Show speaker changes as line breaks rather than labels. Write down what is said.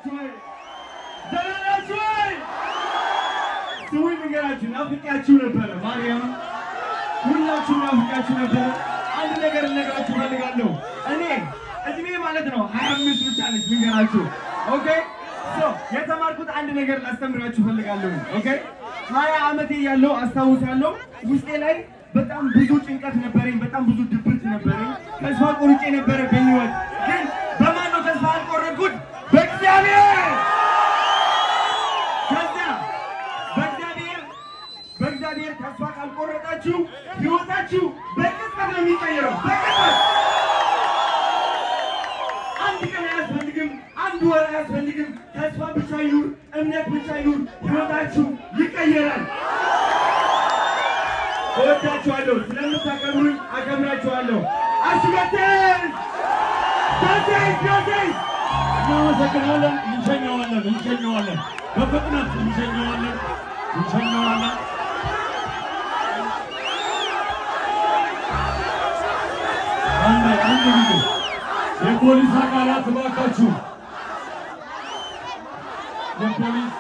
ናችሁ? ደህና ናችሁ? ስሙኝ ንገራችሁ፣ ናፍቄያችሁ ነበረ። ማርያም ሁላችሁም ናፍቄያችሁ ነበረ። አንድ ነገር ልነግራችሁ እፈልጋለሁ። እኔ እድሜ ማለት ነው 25 ብቻ ነች ንገራችሁ። ኦኬ የተማርኩት አንድ ነገር ላስተምራችሁ እፈልጋለሁ። ኦኬ 20 ዓመቴ ያለው አስታውሳለሁ። ውስጤ ላይ በጣም ብዙ ጭንቀት ነበረኝ፣ በጣም ብዙ ድብርት ነበረኝ። ተስፋ ቆርጬ ነበረ በህይወት። ግን በማን ነው ተስፋ አልቆረጥኩት? በእግዚአብሔር። ከዚያ በእግዚአብሔር ተስፋ ካልቆረጣችሁ ህይወታችሁ በቅጽበት ነው የሚቀየረው። በቅጽበት አንድ ቀን አያስፈልግም፣ አንድ ወር አያስፈልግም። ተስፋ ብቻ ይኑር፣ እምነት ብቻ ይኑር፣ ህይወታችሁ ይቀየራል። እወዳችኋለሁ። ስለምታከብሩኝ አከብራችኋለሁ። አሽገተን
እናመሰግናለን። እንሸኘዋለን፣ በፍጥነት እንሸኘዋለን። አንድ ጊዜ የፖሊስ አካላት እባካችሁ የፖሊስ